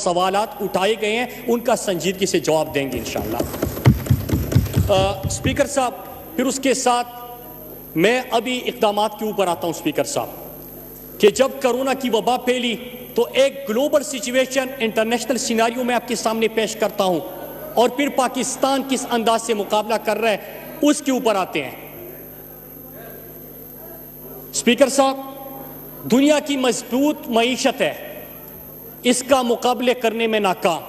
سوالات اٹھائے گئے ہیں ان کا سنجیدگی سے جواب دیں گے انشاءاللہ۔ اسپیکر صاحب، پھر اس کے ساتھ میں ابھی اقدامات کے اوپر آتا ہوں اسپیکر صاحب، کہ جب کرونا کی وبا پھیلی تو ایک گلوبل سچویشن انٹرنیشنل سیناریو میں آپ کے سامنے پیش کرتا ہوں، اور پھر پاکستان کس انداز سے مقابلہ کر رہا ہے اس کے اوپر آتے ہیں۔ اسپیکر صاحب، دنیا کی مضبوط معیشت ہے، اس کا مقابلے کرنے میں ناکام۔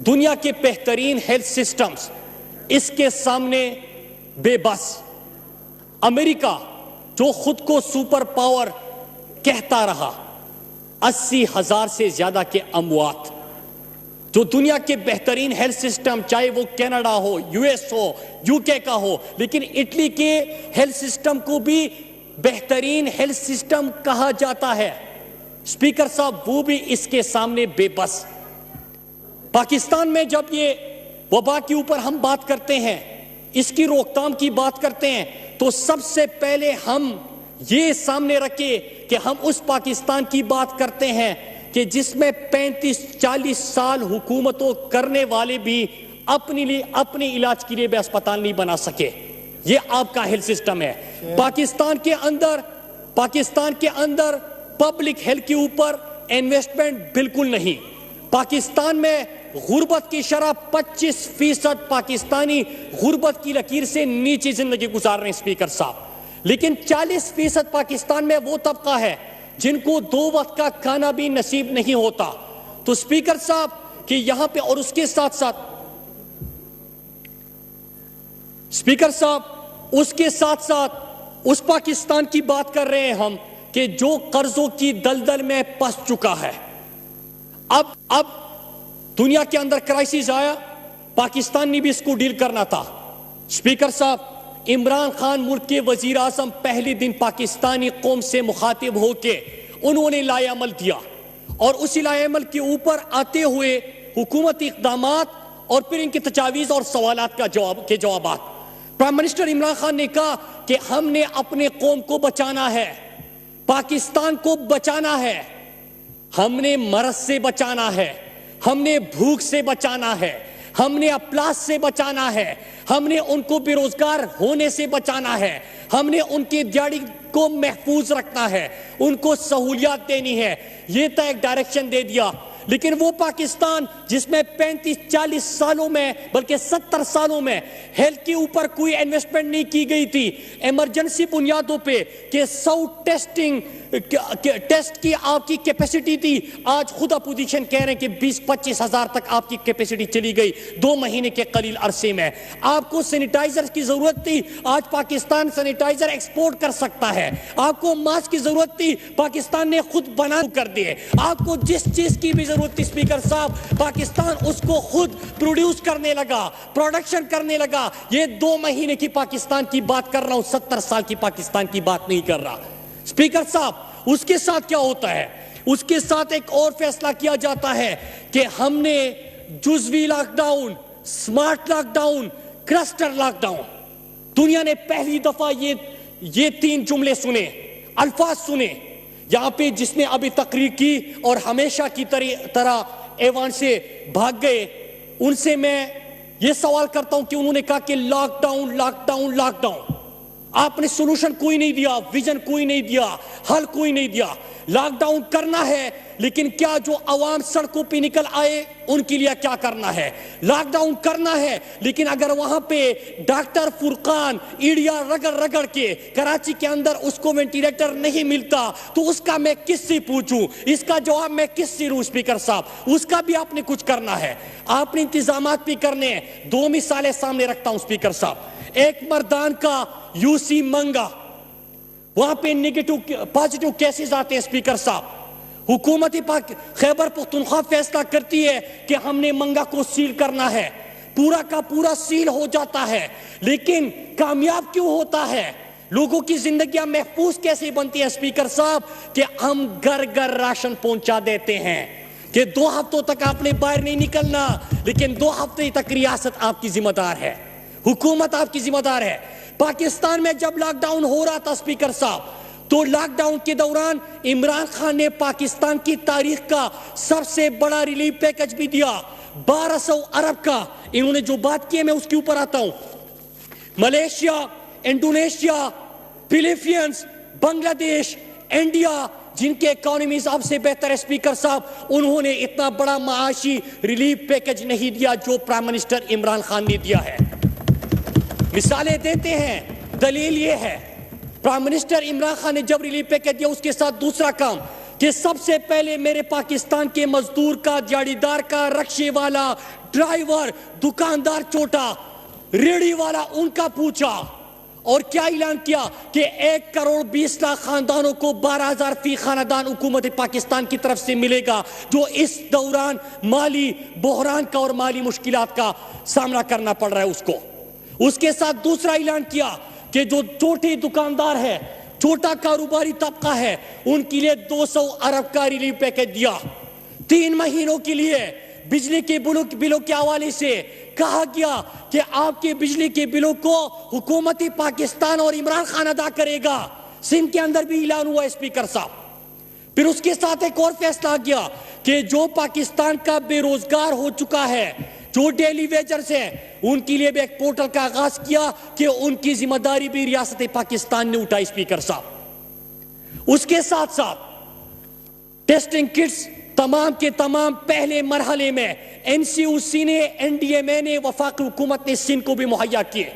دنیا کے بہترین ہیلتھ سسٹمز اس کے سامنے بے بس۔ امریکہ جو خود کو سپر پاور کہتا رہا، 80,000 سے زیادہ کے اموات۔ جو دنیا کے بہترین ہیلتھ سسٹم، چاہے وہ Canada who, U S who, you کے کا ہو، لیکن اٹلی کے ہیلتھ سسٹم کو بھی بہترین ہیلتھ سسٹم کہا جاتا ہے۔ اسپیکر صاحب، وہ بھی اس کے سامنے بے بس۔ پاکستان میں جب یہ وبا کے اوپر ہم بات کرتے ہیں، اس کی روک تھام کی بات کرتے ہیں، تو سب سے پہلے ہم یہ سامنے رکھے کہ ہم اس پاکستان کی بات کرتے ہیں کہ جس میں 35-40 سال حکومتوں کرنے والے بھی اپنے علاج کے لیے بھی اسپتال نہیں بنا سکے۔ یہ آپ کا ہیلتھ سسٹم ہے۔ پاکستان کے اندر پبلک ہیلتھ کے اوپر انویسٹمنٹ بالکل نہیں۔ پاکستان میں غربت کی شرح 25% پاکستانی غربت کی لکیر سے نیچے زندگی گزار رہے ہیں اسپیکر صاحب، لیکن 40% پاکستان میں وہ طبقہ ہے جن کو 2 وقت کا کھانا بھی نصیب نہیں ہوتا۔ تو اسپیکر صاحب کہ یہاں پہ، اور اس کے ساتھ ساتھ اسپیکر صاحب اس پاکستان کی بات کر رہے ہیں ہم کہ جو قرضوں کی دلدل میں پس چکا ہے۔ اب دنیا کے اندر کرائسس آیا، پاکستان نے بھی اس کو ڈیل کرنا تھا۔ اسپیکر صاحب، عمران خان ملک کے وزیر اعظم پہلے دن پاکستانی قوم سے مخاطب ہو کے انہوں نے لائحہ عمل دیا، اور اسی لائحہ عمل کے اوپر آتے ہوئے حکومتی اقدامات اور پھر ان کی تجاویز اور سوالات کے جوابات۔ پرائم منسٹر عمران خان نے کہا کہ ہم نے اپنے قوم کو بچانا ہے، پاکستان کو بچانا ہے، ہم نے مرض سے بچانا ہے، ہم نے بھوک سے بچانا ہے، ہم نے افلاس سے بچانا ہے، ہم نے ان کو بے روزگار ہونے سے بچانا ہے، ہم نے ان کی دیہڑی کو محفوظ رکھنا ہے، ان کو سہولیات دینی ہے۔ یہ تو ایک ڈائریکشن دے دیا، لیکن وہ پاکستان جس میں 35-40 سالوں میں بلکہ 70 سالوں میں ہیلتھ کے اوپر کوئی انویسٹمنٹ نہیں کی گئی تھی، ایمرجنسی بنیادوں پہ کہ 100 ٹیسٹ کی آپ کی کیپیسٹی تھی، آج خود اپوزیشن کہہ رہے ہیں کہ 20-25 ہزار تک آپ کی کیپیسٹی چلی گئی 2 مہینے کے قلیل عرصے میں۔ آپ کو سینیٹائزر کی ضرورت تھی، آج پاکستان سینیٹائزر ایکسپورٹ کر سکتا ہے۔ آپ کو ماسک کی ضرورت تھی، پاکستان نے خود بنا کر دیے۔ آپ کو جس چیز کی بھی ضرورت تھی اسپیکر صاحب، پاکستان اس کو خود پروڈیوس کرنے لگا، پروڈکشن کرنے لگا۔ یہ 2 مہینے کی پاکستان کی بات کر رہا ہوں، 70 سال کی پاکستان کی بات نہیں کر رہا۔ اسپیکر صاحب، اس کے ساتھ کیا ہوتا ہے؟ اس کے ساتھ ایک اور فیصلہ کیا جاتا ہے کہ ہم نے جزوی lockdown, smart lockdown, cluster lockdown. دنیا نے پہلی دفعہ یہ 3 جملے سنے، الفاظ سنے یہاں پہ، جس نے ابھی تقریر کی اور ہمیشہ کی طرح ایوان سے بھاگ گئے۔ ان سے میں یہ سوال کرتا ہوں کہ انہوں نے کہا کہ lockdown, lockdown, lockdown. آپ نے سولوشن کوئی نہیں دیا، ویژن کوئی نہیں دیا، حل کوئی نہیں دیا۔ لاک ڈاؤن کرنا ہے، لیکن کیا جو عوام سڑکوں پہ نکل آئے ان کے لیے کیا کرنا ہے؟ لاک ڈاؤن کرنا ہے، لیکن اگر وہاں پہ ڈاکٹر فرقان ایڑیا رگڑ کے کراچی کے اندر اس کو وینٹیلیٹر نہیں ملتا تو اس کا میں کس سے پوچھوں؟ اس کا جواب میں کس سے لوں؟ اسپیکر صاحب، اس کا بھی آپ نے کچھ کرنا ہے، آپ نے انتظامات بھی کرنے ہیں۔ 2 مثالیں سامنے رکھتا ہوں اسپیکر صاحب۔ ایک مردان کا یو سی منگا، وہاں پہ پازیٹیو کیسز آتے ہیں اسپیکر صاحب۔ حکومت خیبر پختونخوا فیصلہ کرتی ہے کہ ہم نے منگا کو سیل کرنا ہے، پورا کا پورا سیل ہو جاتا ہے، لیکن کامیاب کیوں ہوتا ہے؟ لوگوں کی زندگیاں محفوظ کیسے بنتی ہیں اسپیکر صاحب؟ کہ ہم گھر گھر راشن پہنچا دیتے ہیں کہ 2 ہفتوں تک آپ نے باہر نہیں نکلنا، لیکن 2 ہفتے تک ریاست آپ کی ذمہ دار ہے، حکومت آپ کی ذمہ دار ہے۔ پاکستان میں جب لاک ڈاؤن ہو رہا تھا اسپیکر صاحب، تو لاک ڈاؤن کے دوران عمران خان نے پاکستان کی تاریخ کا سب سے بڑا ریلیف پیکج بھی دیا، 1200 ارب کا۔ انہوں نے جو بات کی ہے میں اس کے اوپر آتا ہوں۔ ملیشیا، انڈونیشیا، فلیپینز، بنگلہ دیش، انڈیا، جن کے اکانومیز آپ سے بہتر ہے سپیکر صاحب، انہوں نے اتنا بڑا معاشی ریلیف پیکج نہیں دیا جو پرائم منسٹر عمران خان نے دیا ہے۔ مثالیں دیتے ہیں، دلیل یہ ہے پرائم منسٹر عمران خان نے جب ریلیف پیکج دیا، اس کے ساتھ دوسرا کام کہ سب سے پہلے میرے پاکستان کے مزدور کا، دیہڑی دار کا، رکشے والا، ڈرائیور، دکاندار چھوٹا، ریڑھی والا، ان کا پوچھا اور کیا اعلان کیا کہ 1 کروڑ 20 لاکھ خاندانوں کو 12,000 فی خاندان حکومت پاکستان کی طرف سے ملے گا، جو اس دوران مالی بحران کا اور مالی مشکلات کا سامنا کرنا پڑ رہا ہے اس کو۔ اس کے ساتھ دوسرا اعلان کیا کہ جو چھوٹے دکاندار ہے، چھوٹا کاروباری طبقہ ہے، ان کے لیے 200 ارب کا ریلیف پیکج دیا۔ 3 مہینوں کے لیے بجلی کے بلوں کے حوالے سے کہا گیا کہ آپ کے بجلی کے بلوں کو حکومت پاکستان اور عمران خان ادا کرے گا۔ سندھ کے اندر بھی اعلان ہوا اسپیکر صاحب۔ پھر اس کے ساتھ ایک اور فیصلہ آ گیا کہ جو پاکستان کا بے روزگار ہو چکا ہے، جو ڈیلی ویجرز ہیں، ان کے لیے بھی ایک پورٹل کا آغاز کیا کہ ان کی ذمہ داری بھی ریاست پاکستان نے اٹھائی اسپیکر صاحب۔ اس کے ساتھ ساتھ ٹیسٹنگ کٹس تمام کے تمام پہلے مرحلے میں این سی او سی نے، این ڈی ایم اے نے، وفاقی حکومت نے سندھ کو بھی مہیا کیے۔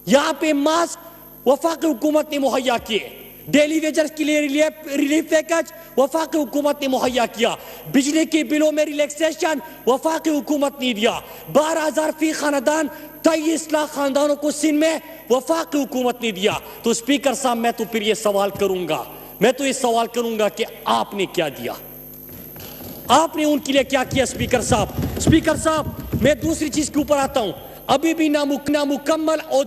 یہاں پہ ماسک وفاقی حکومت نے مہیا کیے، ڈیلی ویجرز کے لیے ریلیف پیکج وفاقی حکومت نے مہیا کیا، بجلی کے بلوں میں ریلیکسیشن وفاقی حکومت نے دیا، 12,000 فی خاندان 23 لاکھ خاندانوں کو سندھ میں وفاقی حکومت نے دیا۔ تو اسپیکر صاحب میں تو پھر یہ سوال کروں گا کہ آپ نے کیا دیا؟ آپ نے ان کے لیے کیا کیا اسپیکر صاحب؟ اسپیکر صاحب میں دوسری چیز کے اوپر آتا ہوں، ابھی بھی نامکمل اور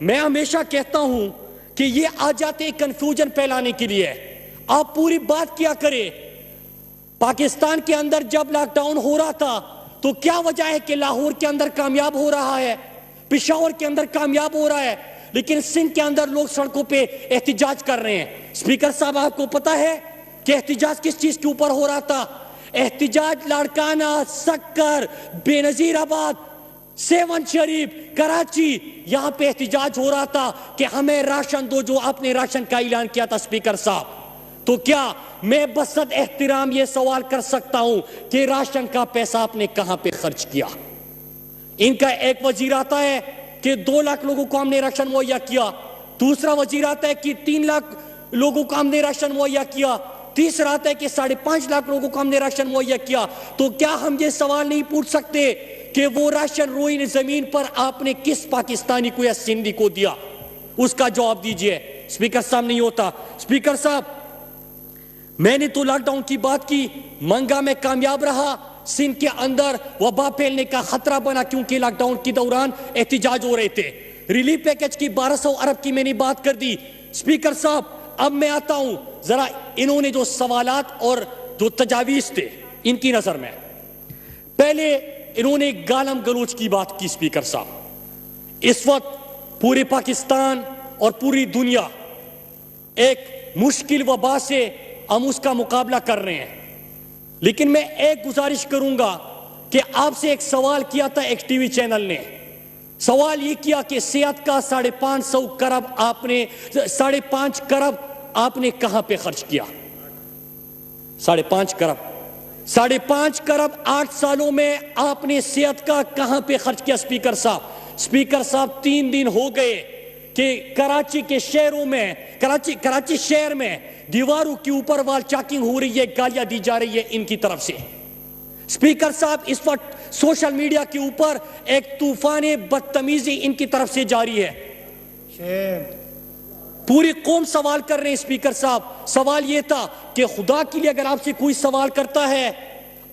میں ہمیشہ کہتا ہوں کہ یہ آ جاتے ہیں کنفیوژن پھیلانے کے لیے۔ آپ پوری بات کیا کرے، پاکستان کے اندر جب لاک ڈاؤن ہو رہا تھا تو کیا وجہ ہے کہ لاہور کے اندر کامیاب ہو رہا ہے، پشاور کے اندر کامیاب ہو رہا ہے، لیکن سندھ کے اندر لوگ سڑکوں پہ احتجاج کر رہے ہیں؟ اسپیکر صاحب آپ کو پتا ہے کہ احتجاج کس چیز کے اوپر ہو رہا تھا؟ احتجاج لاڑکانہ، سکر، بے نظیر آباد، 7 شریف، کراچی، یہاں پہ احتجاج ہو رہا تھا کہ ہمیں راشن دو، جو آپ نے راشن کا اعلان کیا تھا اسپیکر صاحب۔ تو کیا میں بصد احترام یہ سوال کر سکتا ہوں کہ راشن کا پیسہ آپ نے کہاں پہ خرچ کیا؟ ان کا ایک وزیر آتا ہے کہ 2 لاکھ لوگوں کو ہم نے راشن مہیا کیا، دوسرا وزیر آتا ہے کہ 3 لاکھ لوگوں کو ہم نے راشن مہیا کیا، تیسرا آتا ہے کہ 5.5 لاکھ لوگوں کو ہم نے راشن مہیا کیا۔ تو کیا ہم یہ سوال نہیں پوچھ سکتے کہ وہ راشن روئی زمین پر آپ نے کس پاکستانی کو یا سندھی کو دیا؟ اس کا جواب دیجئے۔ اسپیکر صاحب نہیں ہوتا۔ اسپیکر صاحب میں نے تو لاک ڈاؤن کی بات کی، منگا میں کامیاب رہا، سندھ کے اندر وبا پھیلنے کا خطرہ بنا کیونکہ لاک ڈاؤن کے دوران احتجاج ہو رہے تھے۔ ریلیف پیکج کی 1200 ارب کی میں نے بات کر دی۔ اسپیکر صاحب اب میں آتا ہوں ذرا انہوں نے جو سوالات اور جو تجاویز تھے ان کی نظر میں، پہلے انہوں نے گالم گلوچ کی بات کی۔ اسپیکر صاحب اس وقت پورے پاکستان اور پوری دنیا ایک مشکل وبا سے ہم اس کا مقابلہ کر رہے ہیں، لیکن میں ایک گزارش کروں گا کہ آپ سے ایک سوال کیا تھا ایک ٹی وی چینل نے، سوال یہ کیا کہ صحت کا 550 کرب آپ نے 5.5 کرب آپ نے کہاں پہ خرچ کیا؟ 5.5 کرب 5.5 کرب 8 سالوں میں آپ نے صحت کا کہاں پہ خرچ کیا؟ اسپیکر صاحب 3 دن ہو گئے کہ کراچی کے شہروں میں، کراچی شہر میں دیواروں کے اوپر وال چاکنگ ہو رہی ہے، گالیاں دی جا رہی ہے ان کی طرف سے۔ اسپیکر صاحب اس وقت سوشل میڈیا کے اوپر ایک طوفان بدتمیزی ان کی طرف سے جاری ہے، پوری قوم سوال کر رہے ہیں۔ اسپیکر صاحب سوال یہ تھا کہ خدا کے لیے اگر آپ سے کوئی سوال کرتا ہے،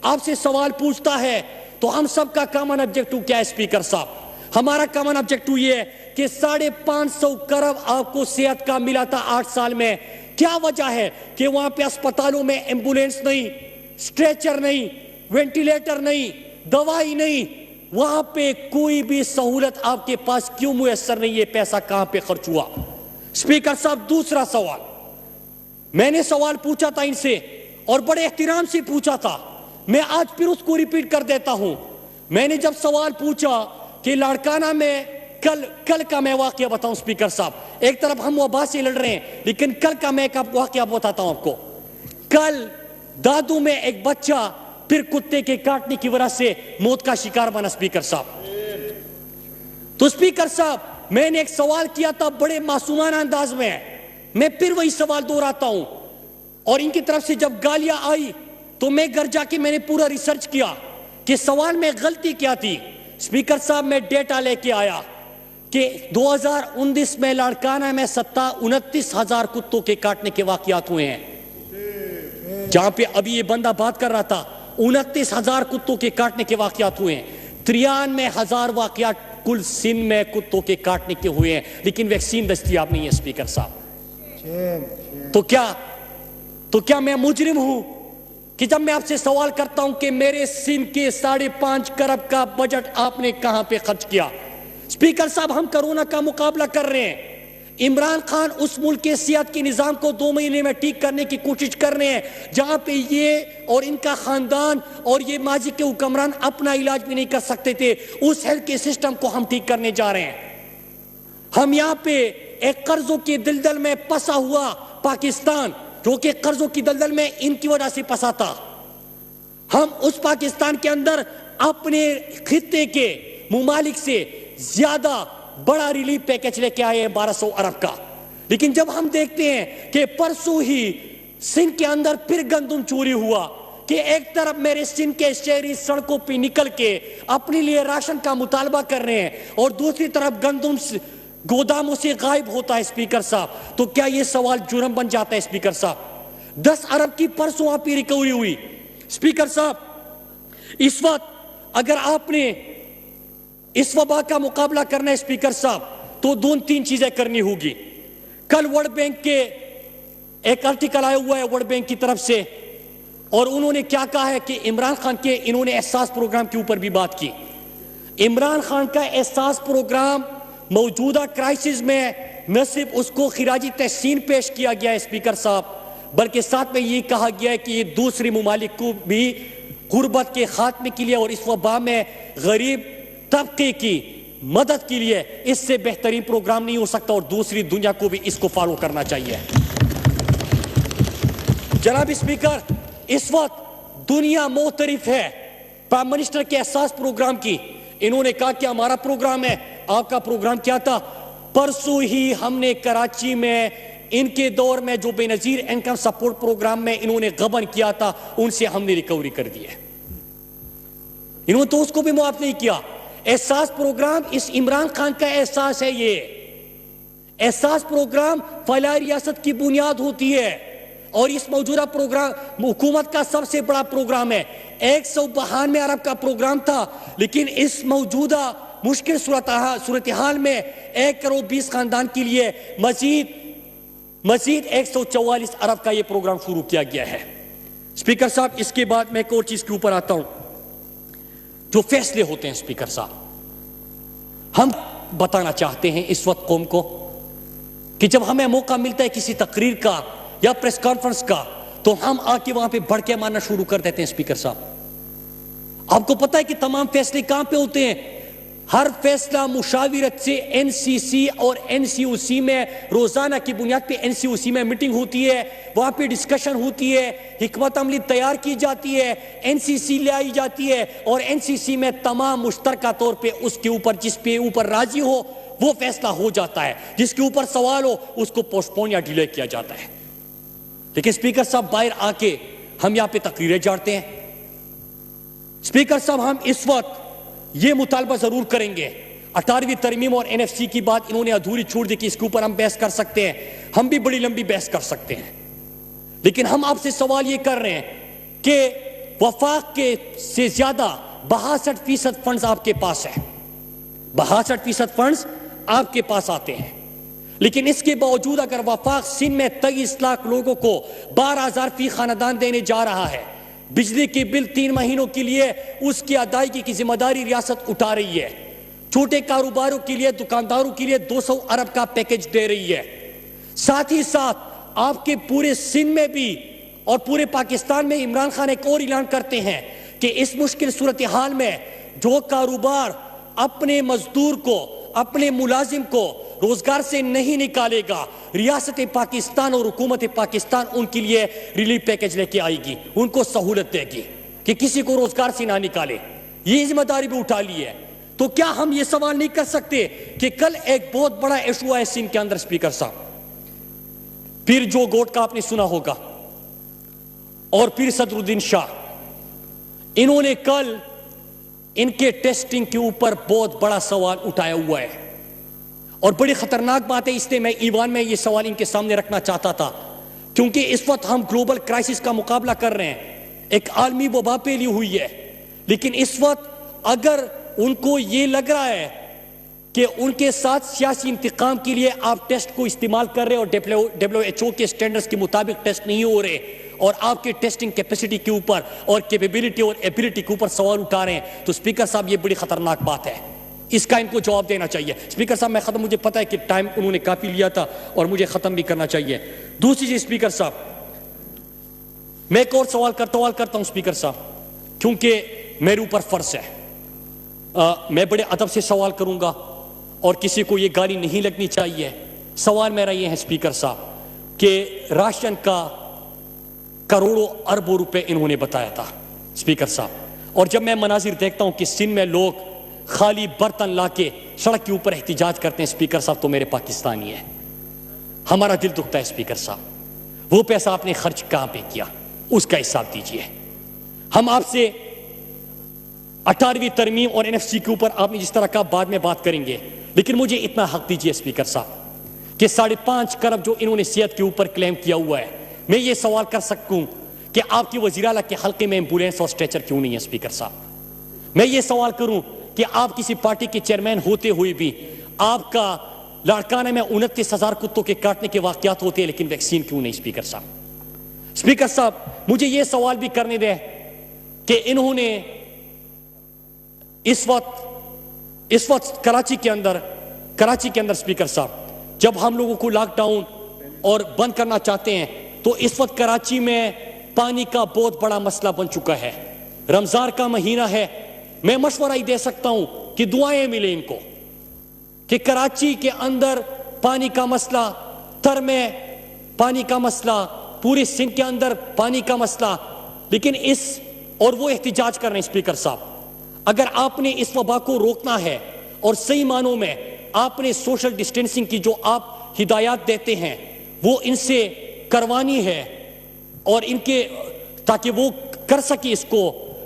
آپ سے سوال پوچھتا ہے تو ہم سب کا کامن آبجیکٹو کیا ہے؟ اسپیکر صاحب ہمارا کامن آبجیکٹو یہ ہے کہ 550 کرب آپ کو صحت کا ملا تھا 8 سال میں۔ کیا وجہ ہے کہ وہاں پہ اسپتالوں میں ایمبولینس نہیں، اسٹریچر نہیں، وینٹیلیٹر نہیں، دوائی نہیں، وہاں پہ کوئی بھی سہولت آپ کے پاس کیوں میسر نہیں؟ یہ پیسہ کہاں پہ خرچ ہوا؟ اسپیکر صاحب دوسرا سوال، میں نے سوال پوچھا تھا ان سے اور بڑے احترام سے پوچھا تھا, میں آج پھر اس کو ریپیٹ کر دیتا ہوں. میں نے جب سوال پوچھا کہ لاڑکانہ میں کل کا میں واقعہ بتاؤں اسپیکر صاحب, ایک طرف ہم وبا سے لڑ رہے ہیں لیکن کل کا میں ایک واقعہ بتاتا ہوں آپ کو. کل دادو میں ایک بچہ پھر کتے کے کاٹنے کی وجہ سے موت کا شکار بنا اسپیکر صاحب. تو اسپیکر صاحب میں نے ایک سوال کیا تھا بڑے معصومانہ انداز میں پھر وہی سوال دہراتا ہوں, اور ان کی طرف سے جب گالیاں آئی تو میں گھر جا کے میں نے پورا ریسرچ کیا کہ سوال میں غلطی کیا تھی. اسپیکر صاحب میں ڈیٹا لے کے آیا کہ 2019 میں لاڑکانہ میں 29,000 کتوں کے کاٹنے کے واقعات ہوئے ہیں. جہاں پہ ابھی یہ بندہ بات کر رہا تھا 29,000 کتوں کے کاٹنے کے واقعات ہوئے ہیں. 93,000 واقعات کل سندھ میں کتوں کے کاٹنے کے ہوئے ہیں, لیکن ویکسین دستیاب نہیں ہے اسپیکر صاحب. تو کیا میں مجرم ہوں کہ جب میں آپ سے سوال کرتا ہوں کہ میرے سندھ کے 5.5 کروڑ کا بجٹ آپ نے کہاں پہ خرچ کیا؟ اسپیکر صاحب ہم کرونا کا مقابلہ کر رہے ہیں, عمران خان اس ملک کے صحت کے نظام کو 2 مہینے میں ٹھیک کرنے کی کوشش کر رہے ہیں جہاں پہ یہ اور ان کا خاندان اور یہ ماضی کے حکمران اپنا علاج بھی نہیں کر سکتے تھے. اس ہیلتھ کے سسٹم کو ہم ٹھیک کرنے جا رہے ہیں. ہم یہاں پہ ایک قرضوں کی دلدل میں پسا ہوا پاکستان, جو کہ قرضوں کی دلدل میں ان کی وجہ سے پسا تھا, ہم اس پاکستان کے اندر اپنے خطے کے ممالک سے زیادہ بڑا ریلیف پیکج لے کے آئے ہیں 1200 ارب کا. لیکن جب ہم دیکھتے ہیں کہ پرسوں ہی سندھ کے اندر پھر گندم چوری ہوا کہ ایک طرف میرے سندھ کے شہری سڑکوں پہ نکل کے اپنے لیے راشن کا مطالبہ کر رہے ہیں اور دوسری طرف گندم گوداموں سے غائب ہوتا ہے اسپیکر صاحب, تو کیا یہ سوال جرم بن جاتا ہے اسپیکر صاحب؟ 10 ارب کی پرسوں آپ کی ریکوری ہوئی. اسپیکر صاحب اس وقت اگر آپ نے اس وبا کا مقابلہ کرنا ہے اسپیکر صاحب تو 2-3 چیزیں کرنی ہوگی. کل ورلڈ بینک کے ایک آرٹیکل آیا ہوا ہے ورلڈ بینک کی طرف سے, اور انہوں نے کیا کہا ہے کہ عمران خان کے انہوں نے احساس پروگرام کے اوپر بھی بات کی. عمران خان کا احساس پروگرام موجودہ کرائسس میں نہ صرف اس کو خراجی تحسین پیش کیا گیا ہے اسپیکر صاحب, بلکہ ساتھ میں یہ کہا گیا ہے کہ یہ دوسری ممالک کو بھی غربت کے خاتمے کے لیے اور اس وبا میں غریب طبقے کی مدد کے لیے اس سے بہترین پروگرام نہیں ہو سکتا, اور دوسری دنیا کو بھی اس کو فالو کرنا چاہیے. جناب اسپیکر اس وقت دنیا معترف ہے پرائم منسٹر کے احساس پروگرام کی. انہوں نے کہا کہ ہمارا پروگرام ہے, آپ کا پروگرام کیا تھا؟ پرسوں ہی ہم نے کراچی میں ان کے دور میں جو بے نظیر انکم سپورٹ پروگرام میں انہوں نے غبن کیا تھا ان سے ہم نے ریکوری کر دی ہے. انہوں نے تو اس کو بھی معاف نہیں کیا. احساس پروگرام اس عمران خان کا احساس ہے. یہ احساس پروگرام فلاح ریاست کی بنیاد ہوتی ہے اور اس موجودہ پروگرام حکومت کا سب سے بڑا پروگرام ہے. 192 ارب کا پروگرام تھا, لیکن اس موجودہ مشکل صورتحال میں 1 کروڑ 20 خاندان کے لیے مزید 144 ارب کا یہ پروگرام شروع کیا گیا ہے. اسپیکر صاحب اس کے بعد میں ایک اور چیز کے اوپر آتا ہوں, جو فیصلے ہوتے ہیں اسپیکر صاحب. ہم بتانا چاہتے ہیں اس وقت قوم کو کہ جب ہمیں موقع ملتا ہے کسی تقریر کا یا پریس کانفرنس کا تو ہم آ کے وہاں پہ بڑھ کے مارنا شروع کر دیتے ہیں. اسپیکر صاحب آپ کو پتا ہے کہ تمام فیصلے کہاں پہ ہوتے ہیں؟ ہر فیصلہ مشاورت سے این سی سی اور این سی او سی میں روزانہ کی بنیاد پہ این سی او سی میں میٹنگ ہوتی ہے, وہاں پہ ڈسکشن ہوتی ہے, حکمت عملی تیار کی جاتی ہے, این سی سی لے آئی جاتی ہے, اور این سی سی میں تمام مشترکہ طور پہ اس کے اوپر جس پہ اوپر راضی ہو وہ فیصلہ ہو جاتا ہے, جس کے اوپر سوال ہو اس کو پوسٹ پون یا ڈیلے کیا جاتا ہے. لیکن اسپیکر صاحب باہر آ کے ہم یہاں پہ تقریریں جاڑتے ہیں. اسپیکر صاحب ہم اس وقت یہ مطالبہ ضرور کریں گے, 18ویں ترمیم اور این ایف سی کی بات انہوں نے ادھوری چھوڑ دی کہ اس کے اوپر ہم بحث کر سکتے ہیں, ہم بھی بڑی لمبی بحث کر سکتے ہیں, لیکن ہم آپ سے سوال یہ کر رہے ہیں کہ وفاق کے سے زیادہ 62% فنڈز آپ کے پاس ہیں, 62% فنڈز آپ کے پاس آتے ہیں, لیکن اس کے باوجود اگر وفاق سندھ میں 23 لاکھ لوگوں کو 12,000 فی خاندان دینے جا رہا ہے, بجلی کی بل 3 مہینوں کے لیے اس کی ادائیگی کی ذمہ داری ریاست اٹھا رہی ہے, چھوٹے کاروباروں کے لیے دکانداروں کے لیے 200 ارب کا پیکج دے رہی ہے, ساتھ ہی ساتھ آپ کے پورے سندھ میں بھی اور پورے پاکستان میں عمران خان ایک اور اعلان کرتے ہیں کہ اس مشکل صورتحال میں جو کاروبار اپنے مزدور کو اپنے ملازم کو روزگار سے نہیں نکالے گا ریاست پاکستان اور حکومت پاکستان ان کے لیے ریلیف پیکج لے کے آئے گی ان کو سہولت دے گی کہ کسی کو روزگار سے نہ نکالے یہ ذمہ داری بھی اٹھا لی ہے تو کیا ہم یہ سوال نہیں کر سکتے کہ کل ایک بہت بڑا ایشو ہے سندھ کے اندر اسپیکر صاحب پھر جو گوٹ کا آپ نے سنا ہوگا اور پھر صدر الدین شاہ انہوں نے کل ان کے ٹیسٹنگ کے اوپر بہت بڑا سوال اٹھایا ہوا ہے اور بڑی خطرناک بات ہے اس لیے میں ایوان میں یہ سوال ان کے سامنے رکھنا چاہتا تھا کیونکہ اس وقت ہم گلوبل کرائسس کا مقابلہ کر رہے ہیں ایک عالمی وبا پھیلی ہوئی ہے لیکن اس وقت اگر ان کو یہ لگ رہا ہے کہ ان کے ساتھ سیاسی انتقام کے لیے آپ ٹیسٹ کو استعمال کر رہے اور WHO کے سٹینڈرز کے مطابق ٹیسٹ نہیں ہو رہے اور آپ کے ٹیسٹنگ کیپیسٹی کے اوپر اور کیپیبلٹی اور ایبلٹی کے اوپر سوال اٹھا رہے ہیں تو اسپیکر صاحب یہ بڑی خطرناک بات ہے اس کا ان کو جواب دینا چاہیے اسپیکر صاحب میں ختم مجھے پتا ہے کہ ٹائم انہوں نے کافی لیا تھا اور مجھے ختم بھی کرنا چاہیے دوسری چیز اسپیکر صاحب میں ایک اور سوال کرتا ہوں اسپیکر صاحب کیونکہ میرے اوپر فرض ہے میں بڑے ادب سے سوال کروں گا اور کسی کو یہ گالی نہیں لگنی چاہیے سوال میرا یہ ہے اسپیکر صاحب کہ راشن کا کروڑوں اربوں روپے انہوں نے بتایا تھا اسپیکر صاحب اور جب میں مناظر دیکھتا ہوں کہ سندھ میں لوگ خالی برتن لا کے سڑک کے اوپر احتجاج کرتے ہیں اسپیکر صاحب تو میرے پاکستانی ہیں ہمارا دل دکھتا ہے اسپیکر صاحب وہ پیسہ آپ نے خرچ کہاں پہ کیا اس کا حساب دیجئے ہم آپ سے 18ویں ترمیم اور NFC کے اوپر آپ نے جس طرح کہا بعد میں بات کریں گے لیکن مجھے اتنا حق دیجئے اسپیکر صاحب کہ 5.5 کروڑ جو انہوں نے صحت کے اوپر کلیم کیا ہوا ہے میں یہ سوال کر سکوں کہ آپ کی وزیر اعلیٰ کے حلقے میں ایمبولینس اور اسٹریچر کیوں نہیں ہے اسپیکر صاحب میں یہ سوال کروں کہ آپ کسی پارٹی کے چیئرمین ہوتے ہوئے بھی آپ کا لاڑکانہ میں 29,000 کتوں کے کاٹنے کے واقعات ہوتے ہیں لیکن ویکسین کیوں نہیں اسپیکر صاحب مجھے یہ سوال بھی کرنے دیں کہ انہوں نے اس وقت کراچی کے اندر اسپیکر صاحب جب ہم لوگوں کو لاک ڈاؤن اور بند کرنا چاہتے ہیں تو اس وقت کراچی میں پانی کا بہت بڑا مسئلہ بن چکا ہے رمضان کا مہینہ ہے میں مشورہ ہی دے سکتا ہوں کہ دعائیں ملیں ان کو کہ کراچی کے اندر پانی کا مسئلہ تر میں پانی کا مسئلہ پورے سندھ کے اندر پانی کا مسئلہ لیکن اور وہ احتجاج کر رہے ہیں اسپیکر صاحب اگر آپ نے اس وبا کو روکنا ہے اور صحیح معنوں میں آپ نے سوشل ڈسٹینسنگ کی جو آپ ہدایات دیتے ہیں وہ ان سے کروانی ہے اور ان کے تاکہ وہ کر سکے اس کو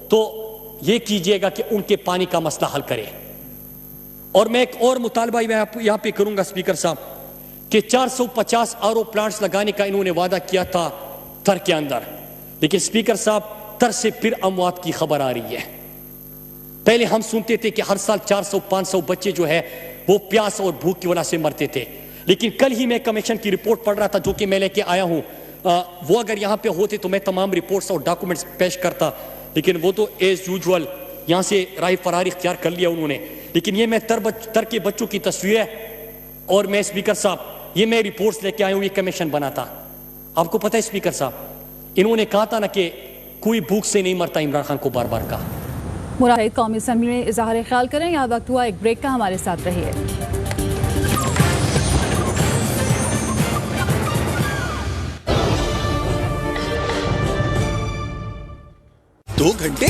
تو یہ کیجئے گا کہ ان کے پانی کا مسئلہ حل کرے اور میں ایک اور مطالبہ یہاں پہ کروں گا اسپیکر صاحب کہ 450 RO پلانٹس لگانے کا انہوں نے وعدہ کیا تھا تر کے اندر لیکن اسپیکر صاحب تر سے پھر اموات کی خبر آ رہی ہے پہلے ہم سنتے تھے کہ ہر سال 400-500 بچے جو ہے وہ پیاس اور بھوک کی وجہ سے مرتے تھے لیکن کل ہی میں کمیشن کی رپورٹ پڑھ رہا تھا جو کہ میں لے کے آیا ہوں وہ اگر یہاں پہ ہوتے تو میں تمام رپورٹس اور ڈاکومنٹس پیش کرتا لیکن وہ تو ایز یوجول یہاں سے راہ فراری اختیار کر لیا انہوں نے لیکن یہ میں تر کے بچوں کی تصویر ہے اور میں اسپیکر صاحب یہ میں رپورٹس لے کے آیا ہوں یہ کمیشن بنا تھا آپ کو پتہ ہے اسپیکر صاحب انہوں نے کہا تھا نا کہ کوئی بھوک سے نہیں مرتا عمران خان کو بار بار کہا مراد قومی اسمبلی میں اظہار خیال کریں یہاں وقت ہوا ایک بریک کا ہمارے ساتھ رہیے 2 گھنٹے